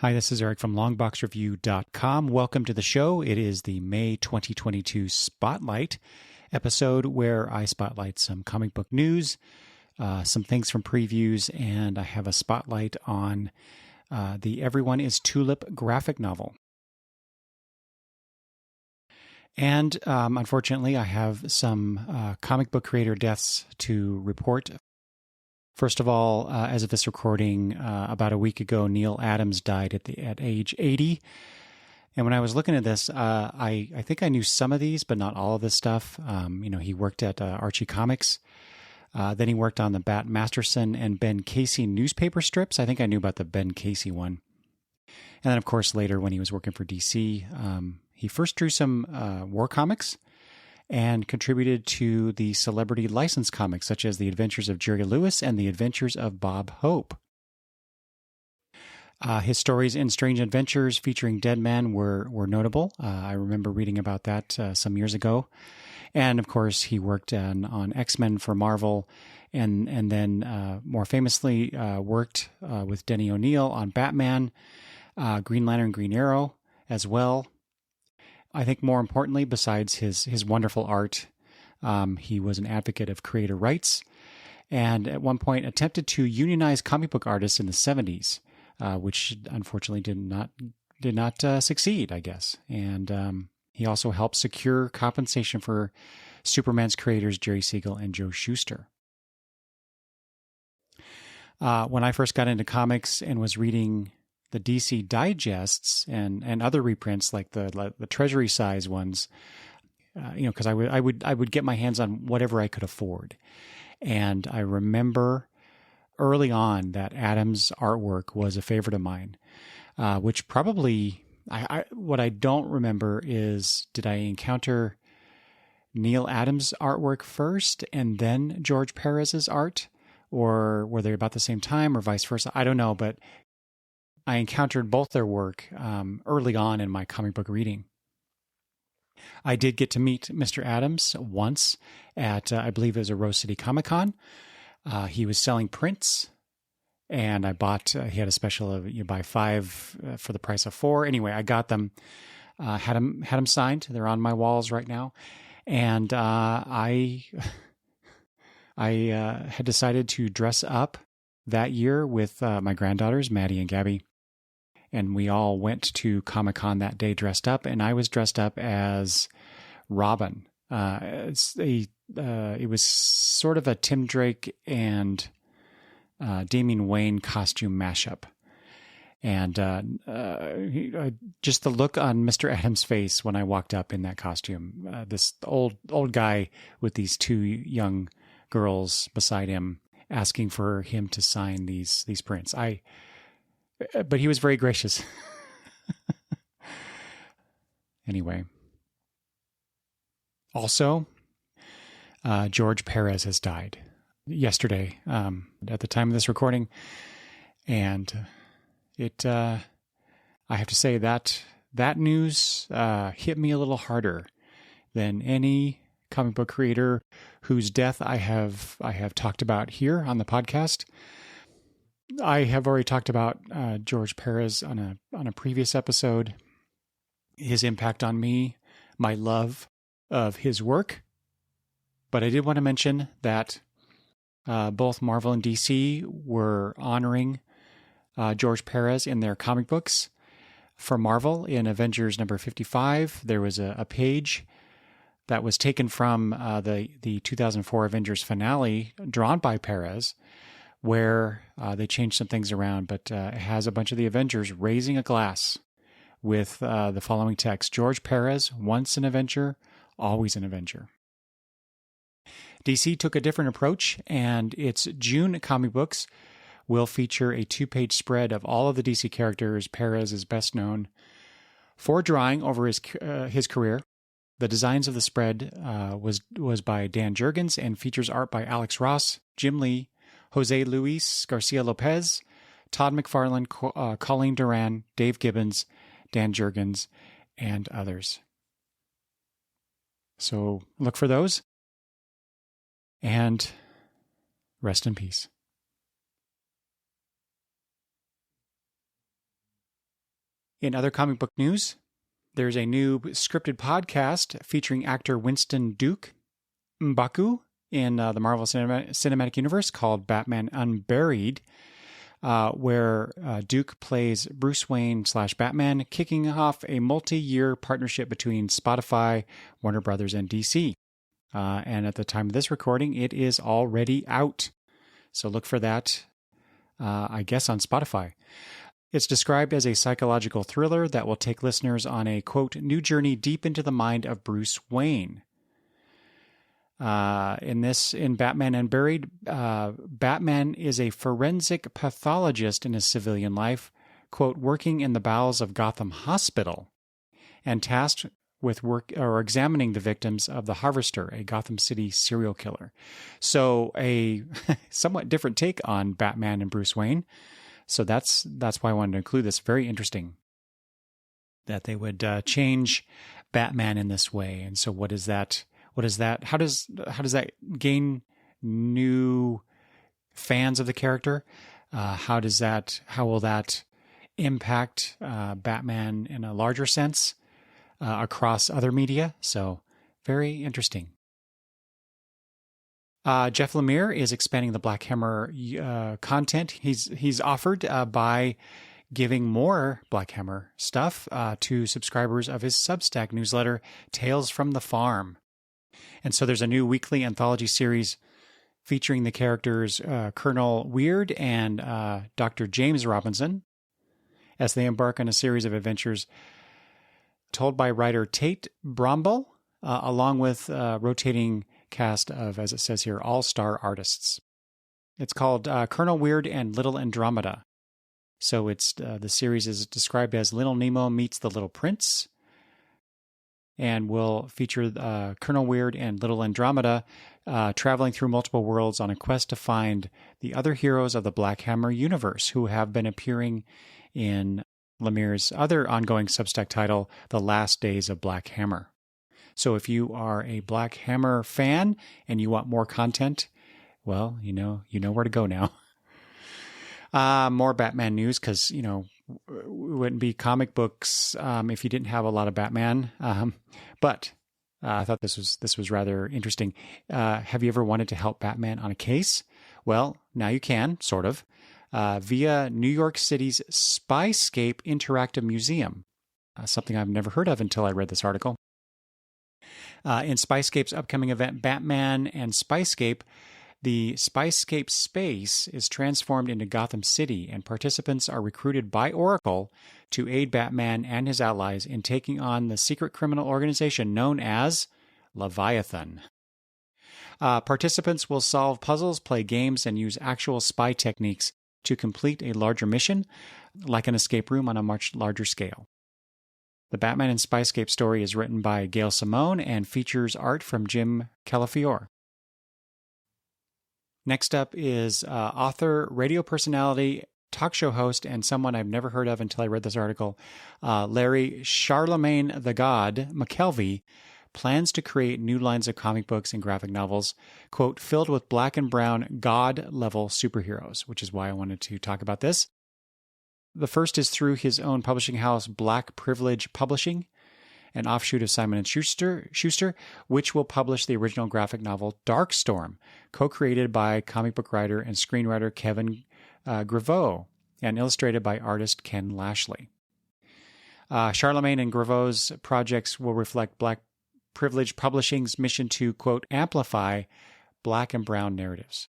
Hi, this is Eric from longboxreview.com. Welcome to the show. It is the May 2022 Spotlight episode where I spotlight some comic book news, some things from previews, and I have a spotlight on the Everyone is Tulip graphic novel. And unfortunately, I have some comic book creator deaths to report. First of all, as of this recording, about a week ago, Neil Adams died at age 80. And when I was looking at this, I think I knew some of these, but not all of this stuff. He worked at Archie Comics. Then he worked on the Bat Masterson and Ben Casey newspaper strips. I think I knew about the Ben Casey one. And then, of course, later when he was working for DC, he first drew some war comics and contributed to the celebrity license comics, such as The Adventures of Jerry Lewis and The Adventures of Bob Hope. His stories in Strange Adventures featuring dead men were notable. I remember reading about that some years ago. And, of course, he worked on X-Men for Marvel and then more famously worked with Denny O'Neil on Batman, Green Lantern, Green Arrow as well. I think more importantly, besides his wonderful art, he was an advocate of creator rights and at one point attempted to unionize comic book artists in the 70s, which unfortunately did not succeed, I guess. And he also helped secure compensation for Superman's creators Jerry Siegel and Joe Shuster. When I first got into comics and was reading the DC digests and other reprints like the treasury size ones, because I would get my hands on whatever I could afford. And I remember early on that Adams' artwork was a favorite of mine, which probably what I don't remember is, did I encounter Neil Adams' artwork first and then George Perez's art, or were they about the same time or vice versa? I don't know, but I encountered both their work early on in my comic book reading. I did get to meet Mr. Adams once at, I believe it was a Rose City Comic Con. He was selling prints, and I bought, he had a special of you buy 5 for the price of 4. Anyway, I got them, had them signed. They're on my walls right now. And I had decided to dress up that year with my granddaughters, Maddie and Gabby. And we all went to Comic-Con that day dressed up, and I was dressed up as Robin. It was sort of a Tim Drake and Damian Wayne costume mashup. And just the look on Mr. Adams' face when I walked up in that costume, this old guy with these 2 young girls beside him asking for him to sign these prints. But he was very gracious. Anyway. Also, George Perez has died yesterday at the time of this recording. And I have to say that news hit me a little harder than any comic book creator whose death I have talked about here on the podcast. I have already talked about George Perez on a previous episode, his impact on me, my love of his work. But I did want to mention that both Marvel and DC were honoring George Perez in their comic books. For Marvel, in Avengers number 55, there was a page that was taken from the 2004 Avengers finale, drawn by Perez, where they changed some things around, but it has a bunch of the Avengers raising a glass with the following text: George Perez, once an Avenger, always an Avenger. DC took a different approach, and its June comic books will feature a 2-page spread of all of the DC characters Perez is best known for drawing over his career. The designs of the spread was by Dan Jurgens and features art by Alex Ross, Jim Lee, Jose Luis Garcia Lopez, Todd McFarlane, Colleen Duran, Dave Gibbons, Dan Jurgens, and others. So look for those. And rest in peace. In other comic book news, there's a new scripted podcast featuring actor Winston Duke M'Baku in the Marvel Cinematic Universe called Batman Unburied, where Duke plays Bruce Wayne / Batman, kicking off a multi-year partnership between Spotify, Warner Brothers, and DC. And at the time of this recording, it is already out. So look for that, I guess, on Spotify. It's described as a psychological thriller that will take listeners on a, quote, new journey deep into the mind of Bruce Wayne. In Batman Unburied, Batman is a forensic pathologist in his civilian life, quote, working in the bowels of Gotham Hospital, and tasked with examining the victims of the Harvester, a Gotham City serial killer. So a somewhat different take on Batman and Bruce Wayne. So that's why I wanted to include this. Very interesting that they would change Batman in this way. And so what is that? How does that gain new fans of the character? How will that impact Batman in a larger sense across other media? So very interesting. Jeff Lemire is expanding the Black Hammer content he's offered by giving more Black Hammer stuff to subscribers of his Substack newsletter, Tales from the Farm. And so there's a new weekly anthology series featuring the characters Colonel Weird and Dr. James Robinson as they embark on a series of adventures told by writer Tate Bromble, along with rotating cast of, as it says here, all-star artists. It's called Colonel Weird and Little Andromeda. So it's the series is described as Little Nemo meets the Little Prince, and will feature Colonel Weird and Little Andromeda traveling through multiple worlds on a quest to find the other heroes of the Black Hammer universe who have been appearing in Lemire's other ongoing Substack title, The Last Days of Black Hammer. So if you are a Black Hammer fan and you want more content, well, you know where to go now. More Batman news, because, it wouldn't be comic books if you didn't have a lot of Batman. But I thought this was rather interesting. Have you ever wanted to help Batman on a case? Well, now you can, sort of, via New York City's Spyscape Interactive Museum, something I've never heard of until I read this article. In Spyscape's upcoming event, Batman and Spyscape, the Spyscape space is transformed into Gotham City, and participants are recruited by Oracle to aid Batman and his allies in taking on the secret criminal organization known as Leviathan. Participants will solve puzzles, play games, and use actual spy techniques to complete a larger mission, like an escape room on a much larger scale. The Batman and Spyscape story is written by Gail Simone and features art from Jim Calafiore. Next up is author, radio personality, talk show host, and someone I've never heard of until I read this article, Larry Charlemagne the God McKelvey, plans to create new lines of comic books and graphic novels, quote, filled with black and brown God-level superheroes, which is why I wanted to talk about this. The first is through his own publishing house, Black Privilege Publishing, an offshoot of Simon & Schuster, which will publish the original graphic novel Darkstorm, co-created by comic book writer and screenwriter Kevin Grevioux, and illustrated by artist Ken Lashley. Charlemagne and Greviox's projects will reflect Black Privilege Publishing's mission to, quote, amplify black and brown narratives.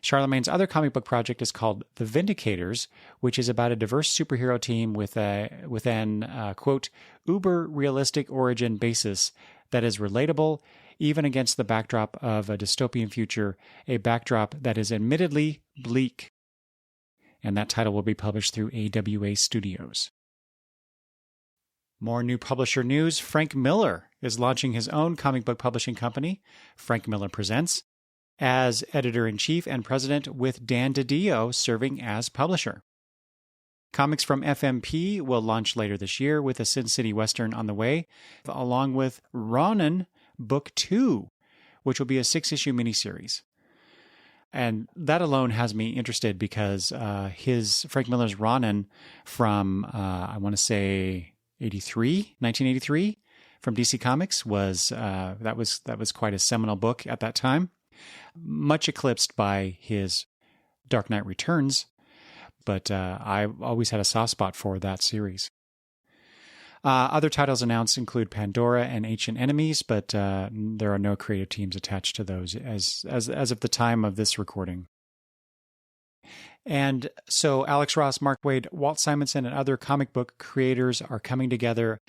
Charlemagne's other comic book project is called The Vindicators, which is about a diverse superhero team with an quote, uber-realistic origin basis that is relatable even against the backdrop of a dystopian future, a backdrop that is admittedly bleak. And that title will be published through AWA Studios. More new publisher news. Frank Miller is launching his own comic book publishing company, Frank Miller Presents, as editor-in-chief and president, with Dan DiDio serving as publisher. Comics from FMP will launch later this year with a Sin City Western on the way, along with Ronin Book 2, which will be a 6-issue miniseries. And that alone has me interested because Frank Miller's Ronin from, I want to say 1983 from DC Comics was that was quite a seminal book at that time, much eclipsed by his Dark Knight Returns. But I've always had a soft spot for that series. Other titles announced include Pandora and Ancient Enemies, but there are no creative teams attached to those as of the time of this recording. And so Alex Ross, Mark Waid, Walt Simonson, and other comic book creators are coming together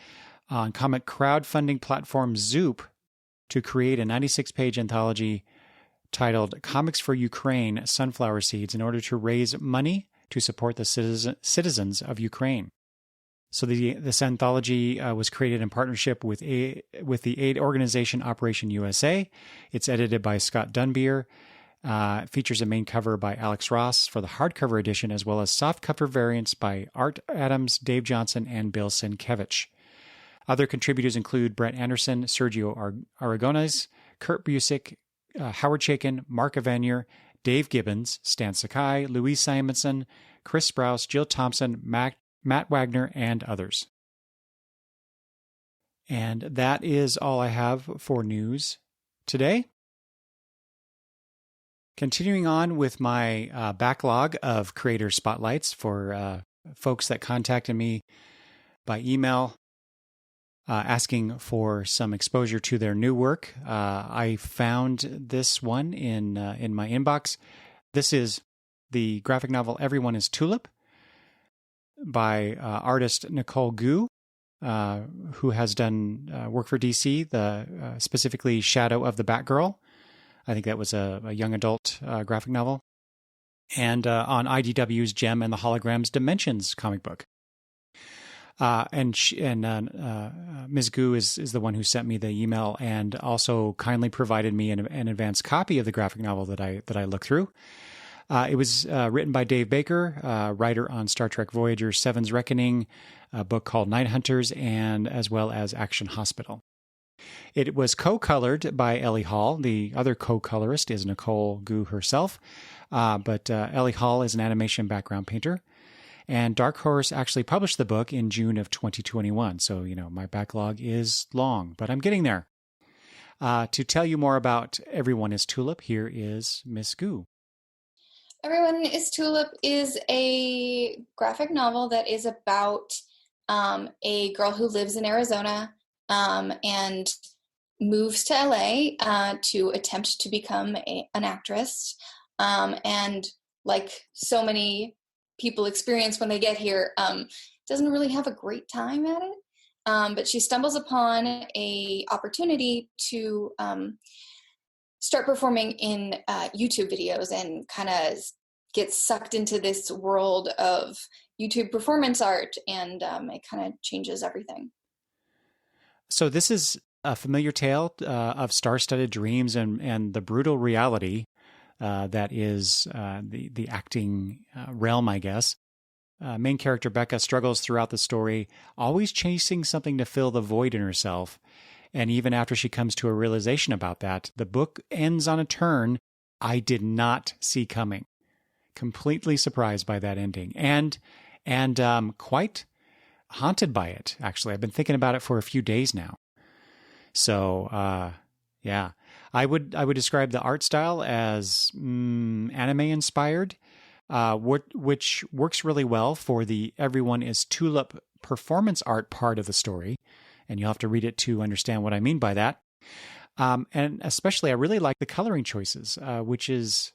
on comic crowdfunding platform Zoop to create a 96-page anthology titled Comics for Ukraine, Sunflower Seeds, in order to raise money to support the citizens of Ukraine. So this anthology was created in partnership with the aid organization Operation USA. It's edited by Scott Dunbier. It features a main cover by Alex Ross for the hardcover edition, as well as softcover variants by Art Adams, Dave Johnson, and Bill Sienkiewicz. Other contributors include Brett Anderson, Sergio Aragones, Kurt Busiek, Howard Chaykin, Mark Evanier, Dave Gibbons, Stan Sakai, Louise Simonson, Chris Sprouse, Jill Thompson, Matt Wagner, and others. And that is all I have for news today. Continuing on with my backlog of creator spotlights for folks that contacted me by email asking for some exposure to their new work. I found this one in my inbox. This is the graphic novel Everyone is Tulip by artist Nicole Gu, who has done work for DC, specifically Shadow of the Batgirl. I think that was a young adult graphic novel. And on IDW's Gem and the Holograms Dimensions comic book. Ms. Gu is the one who sent me the email and also kindly provided me an advanced copy of the graphic novel that I looked through. It was written by Dave Baker, writer on Star Trek Voyager 7's Reckoning, a book called Night Hunters, and as well as Action Hospital. It was co-colored by Ellie Hall. The other co-colorist is Nicole Gu herself, but Ellie Hall is an animation background painter. And Dark Horse actually published the book in June of 2021. So, my backlog is long, but I'm getting there. To tell you more about Everyone is Tulip, here is Miss Gu. Everyone is Tulip is a graphic novel that is about a girl who lives in Arizona and moves to LA to attempt to become an actress. And like so many people experience when they get here, doesn't really have a great time at it. But she stumbles upon a opportunity to start performing in YouTube videos and kind of gets sucked into this world of YouTube performance art, and it kind of changes everything. So this is a familiar tale of star-studded dreams and the brutal reality that is the acting realm, I guess. Main character Becca struggles throughout the story, always chasing something to fill the void in herself. And even after she comes to a realization about that, the book ends on a turn I did not see coming. Completely surprised by that ending, and quite haunted by it. Actually, I've been thinking about it for a few days now. So, yeah, I would describe the art style as anime inspired, which works really well for the Everyone is Tulip performance art part of the story. And you'll have to read it to understand what I mean by that. And especially, I really like the coloring choices, which is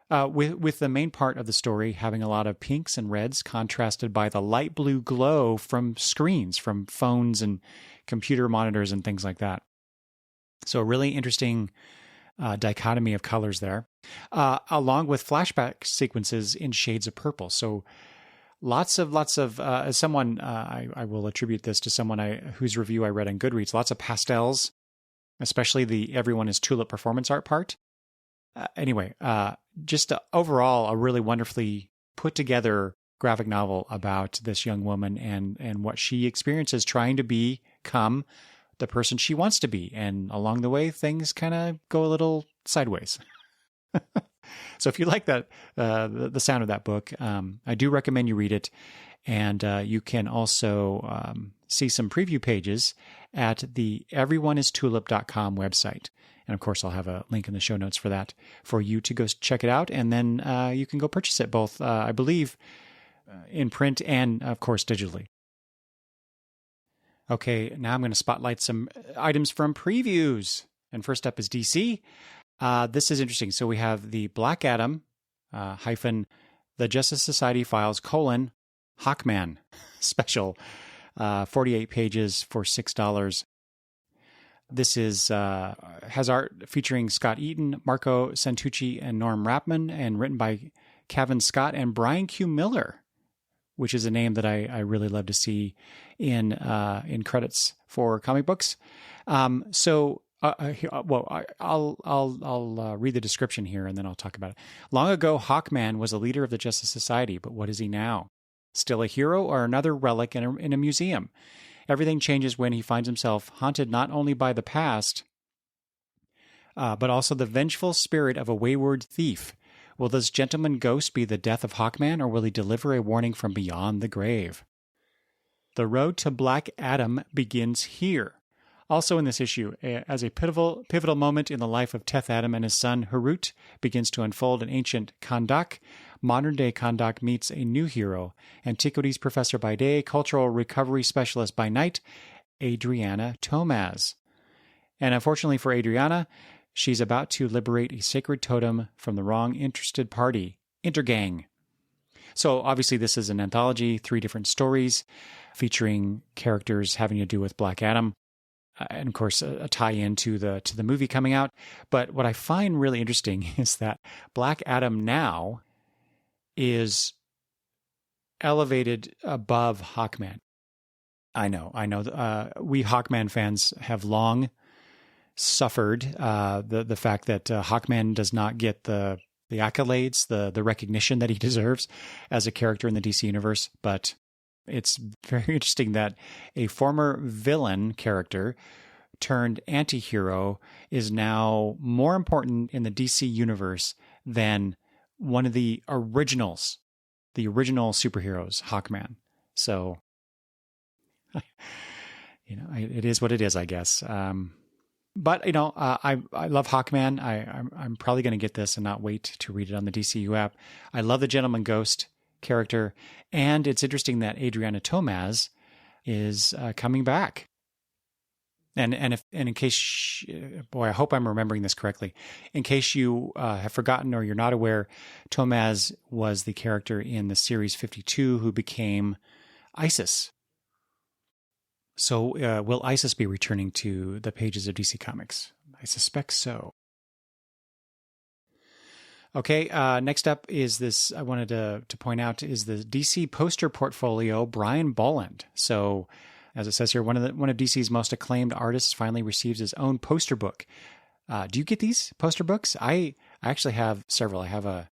with the main part of the story having a lot of pinks and reds contrasted by the light blue glow from screens, from phones and computer monitors and things like that. So a really interesting dichotomy of colors there, along with flashback sequences in shades of purple. So lots of as someone, I will attribute this to someone whose review I read on Goodreads, lots of pastels, especially the Everyone is Tulip performance art part. Just overall, a really wonderfully put together graphic novel about this young woman and what she experiences trying to become the person she wants to be. And along the way, things kind of go a little sideways. So if you like that, the sound of that book, I do recommend you read it. And you can also see some preview pages at the everyoneistulip.com website. And of course, I'll have a link in the show notes for that for you to go check it out. And then you can go purchase it both, I believe, in print and, of course, digitally. Okay, now I'm going to spotlight some items from previews. And first up is DC. This is interesting. So we have the Black Adam hyphen the Justice Society Files : Hawkman special, 48 pages for $6. This is has art featuring Scott Eaton, Marco Santucci, and Norm Rapman, and written by Kevin Scott and Brian Q. Miller, which is a name that I really love to see in credits for comic books. I'll read the description here and then I'll talk about it. Long ago, Hawkman was a leader of the Justice Society, but what is he now? Still a hero or another relic in a museum? Everything changes when he finds himself haunted not only by the past, but also the vengeful spirit of a wayward thief. Will this gentleman ghost be the death of Hawkman, or will he deliver a warning from beyond the grave? The road to Black Adam begins here. Also in this issue, as a pivotal moment in the life of Teth Adam and his son Harut begins to unfold in ancient Kahndaq, modern-day Kahndaq meets a new hero, antiquities professor by day, cultural recovery specialist by night, Adriana Tomaz. And unfortunately for Adriana, she's about to liberate a sacred totem from the wrong interested party, Intergang. So obviously this is an anthology, 3 different stories featuring characters having to do with Black Adam. And of course, a tie-in to the movie coming out. But what I find really interesting is that Black Adam now is elevated above Hawkman. I know. We Hawkman fans have long suffered the fact that Hawkman does not get the accolades, the recognition that he deserves as a character in the DC universe. But it's very interesting that a former villain character turned anti-hero is now more important in the DC universe than one of the original superheroes, Hawkman. So, it is what it is, I guess. But I love Hawkman. I'm probably going to get this and not wait to read it on the DCU app. I love the Gentleman Ghost character, and it's interesting that Adriana Tomaz is coming back. And in case, I hope I'm remembering this correctly. In case you have forgotten or you're not aware, Tomaz was the character in the series 52 who became Isis. So will Isis be returning to the pages of DC Comics? I suspect so. Okay, next up is this, I wanted to point out, is the DC poster portfolio, Brian Bolland. So, as it says here, one of DC's most acclaimed artists finally receives his own poster book. Do you get these poster books? I actually have several. I have a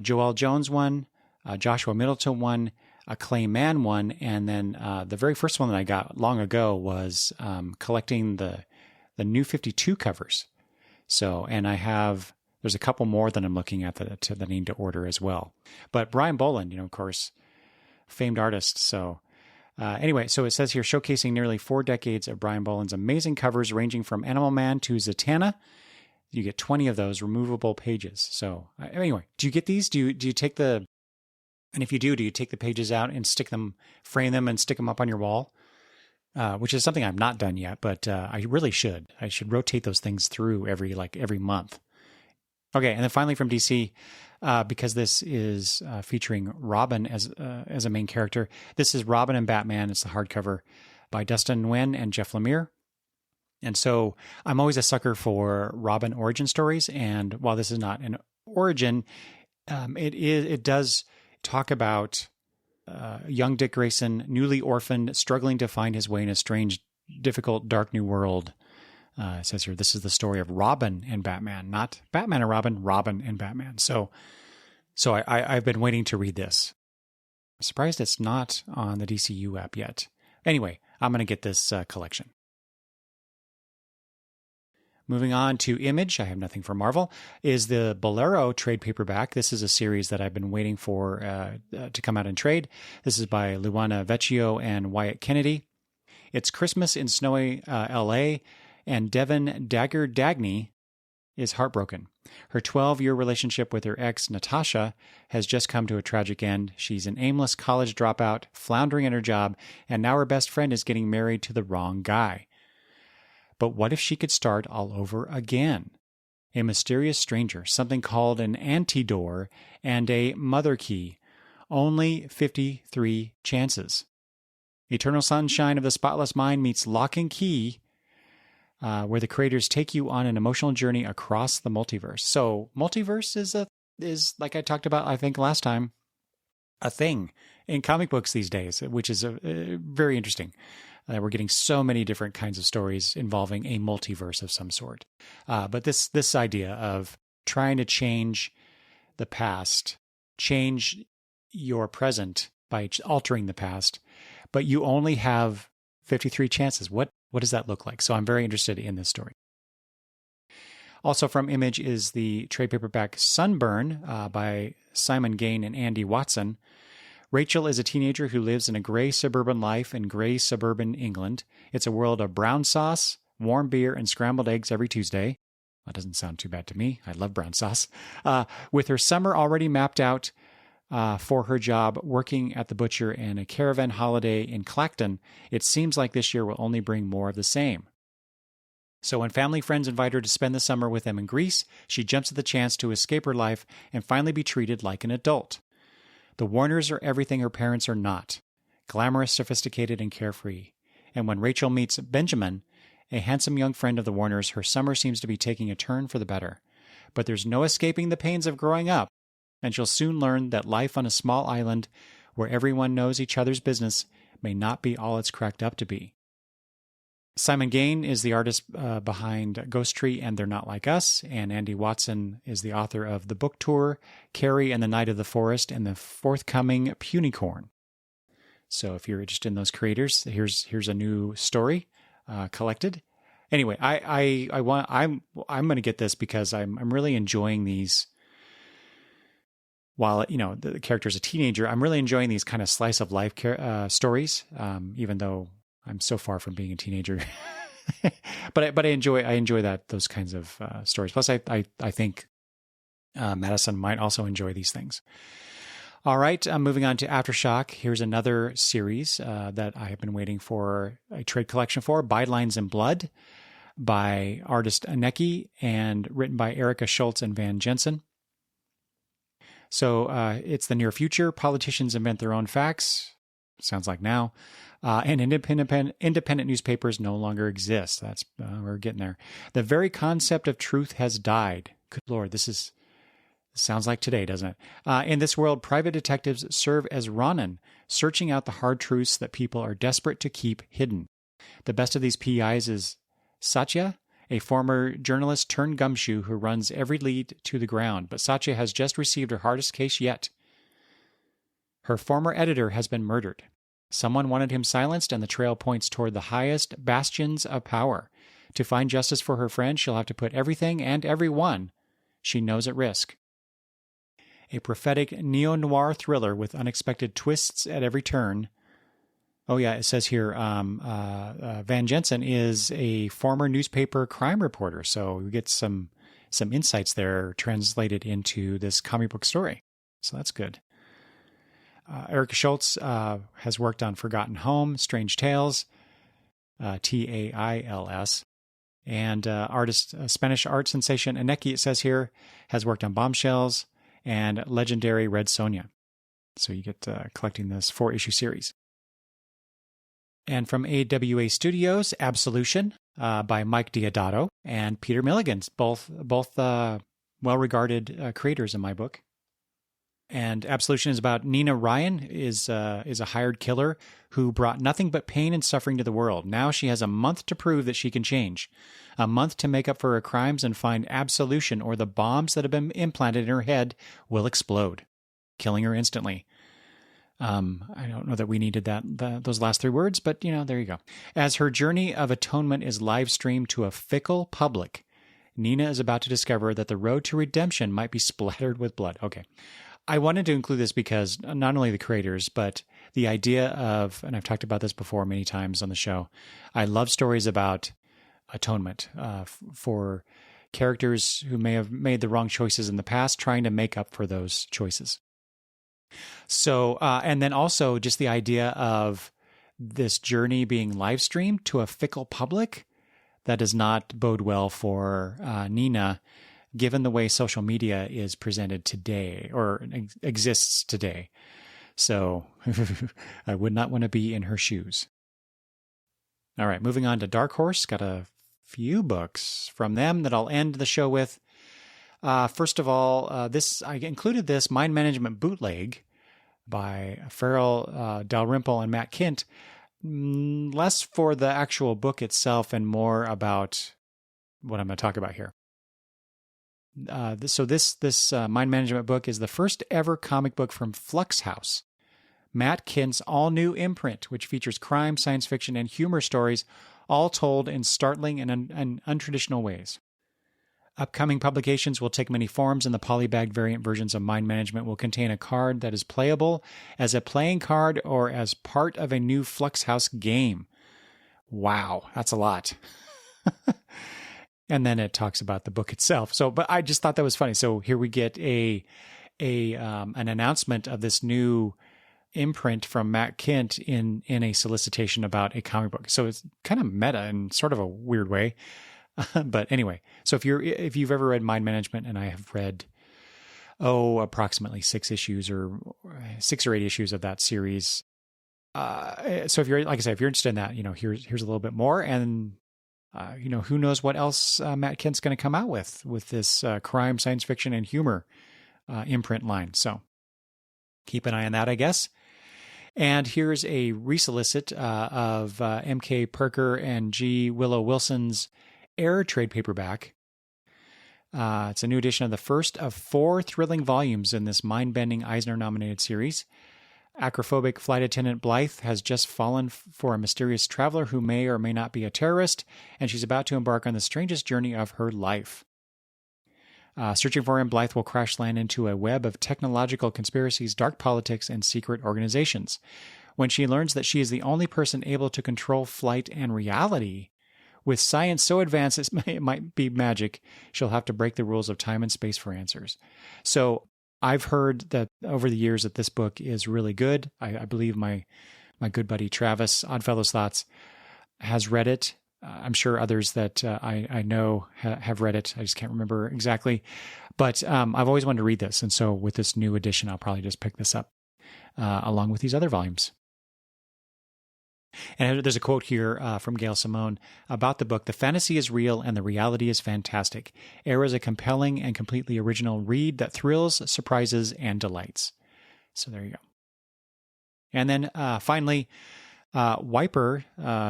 Joel Jones one, a Joshua Middleton one, a Clay Mann one, and then the very first one that I got long ago was collecting the New 52 covers. So, and there's a couple more that I'm looking at that I need to order as well. But Brian Bolland, of course, famed artist. So anyway, so it says here, showcasing nearly 4 decades of Brian Bolland's amazing covers ranging from Animal Man to Zatanna. You get 20 of those removable pages. So anyway, do you get these? Do you take and if you do you take the pages out and frame them and stick them up on your wall? Which is something I've not done yet, but I really should. I should rotate those things through every month. Okay, and then finally from DC, because this is featuring Robin as a main character, this is Robin and Batman. It's the hardcover by Dustin Nguyen and Jeff Lemire. And so I'm always a sucker for Robin origin stories, and while this is not an origin, it does talk about young Dick Grayson, newly orphaned, struggling to find his way in a strange, difficult, dark new world. It says here, this is the story of Robin and Batman, not Batman and Robin, Robin and Batman. So I've been waiting to read this. I'm surprised it's not on the DCU app yet. Anyway, I'm going to get this collection. Moving on to Image, I have nothing for Marvel, is the Bolero trade paperback. This is a series that I've been waiting for to come out in trade. This is by Luana Vecchio and Wyatt Kennedy. It's Christmas in snowy L.A., and Devon Dagger Dagney is heartbroken. Her 12-year relationship with her ex, Natasha, has just come to a tragic end. She's an aimless college dropout, floundering in her job, and now her best friend is getting married to the wrong guy. But what if she could start all over again? A mysterious stranger, something called an antidoor, and a mother key. Only 53 chances. Eternal Sunshine of the Spotless Mind meets Lock and Key, where the creators take you on an emotional journey across the multiverse. So, multiverse is like I talked about, I think, last time, a thing in comic books these days, which is very interesting. We're getting so many different kinds of stories involving a multiverse of some sort. But this idea of trying to change the past, change your present by altering the past, but you only have 53 chances. What does that look like? So I'm very interested in this story. Also from Image is the trade paperback Sunburn by Simon Gain and Andy Watson. Rachel is a teenager who lives in a gray suburban life in gray suburban England. It's a world of brown sauce, warm beer, and scrambled eggs every Tuesday. That doesn't sound too bad to me. I love brown sauce. With her summer already mapped out for her job working at the butcher and a caravan holiday in Clacton, it seems like this year will only bring more of the same. So when family friends invite her to spend the summer with them in Greece, she jumps at the chance to escape her life and finally be treated like an adult. The Warners are everything her parents are not. Glamorous, sophisticated, and carefree. And when Rachel meets Benjamin, a handsome young friend of the Warners, her summer seems to be taking a turn for the better. But there's no escaping the pains of growing up, and she'll soon learn that life on a small island where everyone knows each other's business may not be all it's cracked up to be. Simon Gain is the artist behind Ghost Tree and They're Not Like Us, and Andy Watson is the author of The Book Tour, Carrie and the Night of the Forest, and the forthcoming Punicorn. So if you're interested in those creators, here's a new story collected. Anyway, I'm going to get this because I'm really enjoying these. While the character's a teenager, I'm really enjoying these kind of slice of life stories, even though I'm so far from being a teenager. but I enjoy those kinds of stories. Plus, I think Madison might also enjoy these things. All right, moving on to Aftershock. Here's another series that I have been waiting for a trade collection for, Bylines in Blood, by artist Aneki and written by Erica Schultz and Van Jensen. So it's the near future. Politicians invent their own facts. Sounds like now. And independent newspapers no longer exist. That's we're getting there. The very concept of truth has died. Good Lord, this sounds like today, doesn't it? In this world, private detectives serve as Ronin, searching out the hard truths that people are desperate to keep hidden. The best of these PIs is Satya, a former journalist turned gumshoe who runs every lead to the ground. But Satya has just received her hardest case yet. Her former editor has been murdered. Someone wanted him silenced, and the trail points toward the highest bastions of power. To find justice for her friend, she'll have to put everything and everyone she knows at risk. A prophetic neo-noir thriller with unexpected twists at every turn. Oh yeah, it says here, Van Jensen is a former newspaper crime reporter, so we get some insights there translated into this comic book story. So that's good. Erica Schultz has worked on Forgotten Home, Strange Tales, Tails, and Spanish art sensation Aneki, it says here, has worked on Bombshells and legendary Red Sonja. So you get collecting this 4-issue series. And from AWA Studios, Absolution by Mike Diodato and Peter Milligan, both well-regarded creators in my book. And Absolution is about Nina Ryan, is a hired killer who brought nothing but pain and suffering to the world. Now she has a month to prove that she can change, a month to make up for her crimes and find absolution, or the bombs that have been implanted in her head will explode, killing her instantly. I don't know that we needed those last 3 words, but there you go. As her journey of atonement is live streamed to a fickle public, Nina is about to discover that the road to redemption might be splattered with blood. Okay. I wanted to include this because not only the creators, but the idea of, and I've talked about this before many times on the show, I love stories about atonement for characters who may have made the wrong choices in the past, trying to make up for those choices. So, and then also just the idea of this journey being live streamed to a fickle public that does not bode well for Nina, given the way social media is presented today or exists today. So I would not want to be in her shoes. All right, moving on to Dark Horse. Got a few books from them that I'll end the show with. First of all, I included this Mind Management Bootleg by Farrell Dalrymple and Matt Kint, less for the actual book itself and more about what I'm going to talk about here. So this Mind Management book is the first ever comic book from Flux House, Matt Kint's all-new imprint, which features crime, science fiction, and humor stories, all told in startling and untraditional ways. Upcoming publications will take many forms, and the polybag variant versions of Mind Management will contain a card that is playable as a playing card or as part of a new Flux House game. Wow, that's a lot. And then it talks about the book itself. So, but I just thought that was funny. So here we get an announcement of this new imprint from Matt Kint in a solicitation about a comic book. So it's kind of meta in sort of a weird way. But anyway, so if you've ever read Mind Management, and I have read approximately 6 or 8 issues of that series. So if you're, like I said, if you're interested in that, here's a little bit more, and who knows what else Matt Kint's going to come out with this crime, science fiction, and humor imprint line. So keep an eye on that, I guess. And here's a resolicit of M.K. Perker and G. Willow Wilson's Air trade paperback. It's a new edition of the first of 4 thrilling volumes in this mind-bending Eisner-nominated series. Acrophobic flight attendant Blythe has just fallen for a mysterious traveler who may or may not be a terrorist, and she's about to embark on the strangest journey of her life. Searching for him, Blythe will crash land into a web of technological conspiracies, dark politics, and secret organizations. When she learns that she is the only person able to control flight and reality, with science so advanced it might be magic, she'll have to break the rules of time and space for answers. So I've heard that over the years that this book is really good. I believe my good buddy Travis, Oddfellows Thoughts, has read it. I'm sure others that I know have read it. I just can't remember exactly. But I've always wanted to read this. And so with this new edition, I'll probably just pick this up along with these other volumes. And there's a quote here from Gail Simone about the book. The fantasy is real and the reality is fantastic. Air is a compelling and completely original read that thrills, surprises, and delights. So there you go. And then finally, Wiper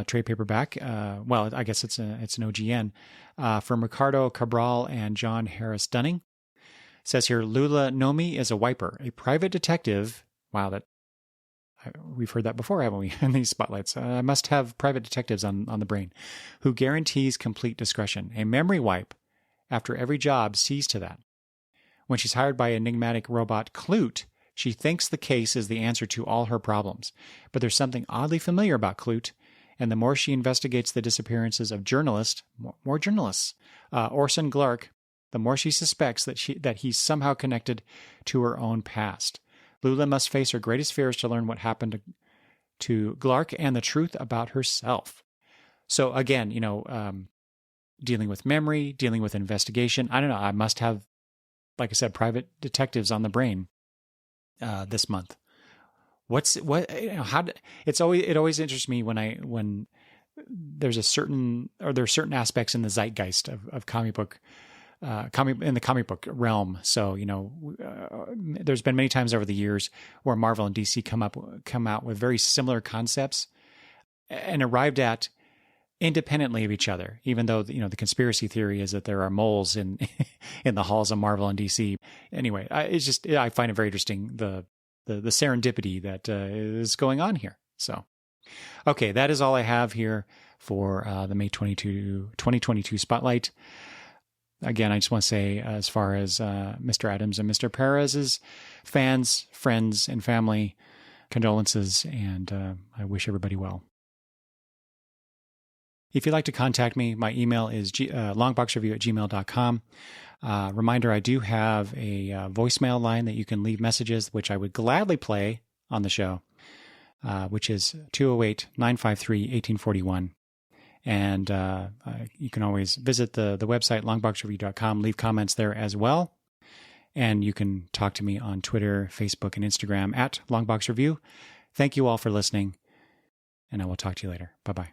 trade paperback. Well, I guess it's an OGN from Ricardo Cabral and John Harris Dunning. It says here, Lula Nomi is a Wiper, a private detective. Wow, we've heard that before, haven't we, in these spotlights? I must have private detectives on the brain, who guarantees complete discretion. A memory wipe after every job sees to that. When she's hired by enigmatic robot Clute, she thinks the case is the answer to all her problems. But there's something oddly familiar about Clute, and the more she investigates the disappearances of more journalists, Orson Glark, the more she suspects that he's somehow connected to her own past. Lula must face her greatest fears to learn what happened to Glark and the truth about herself. So again, dealing with memory, dealing with investigation. I don't know. I must have, like I said, private detectives on the brain this month. It always interests me when there's certain aspects in the zeitgeist of comic book. In the comic book realm. So, there's been many times over the years where Marvel and DC come out with very similar concepts and arrived at independently of each other, even though, the conspiracy theory is that there are moles in in the halls of Marvel and DC. Anyway, I find it very interesting, the serendipity that is going on here. So, okay, that is all I have here for the May 2022 Spotlight. again, I just want to say, as far as Mr. Adams and Mr. Perez's fans, friends, and family, condolences, and I wish everybody well. If you'd like to contact me, my email is longboxreview@gmail.com. Reminder, I do have a voicemail line that you can leave messages, which I would gladly play on the show, which is 208-953-1841. And you can always visit the website, longboxreview.com, leave comments there as well. And you can talk to me on Twitter, Facebook, and Instagram @longboxreview. Thank you all for listening, and I will talk to you later. Bye-bye.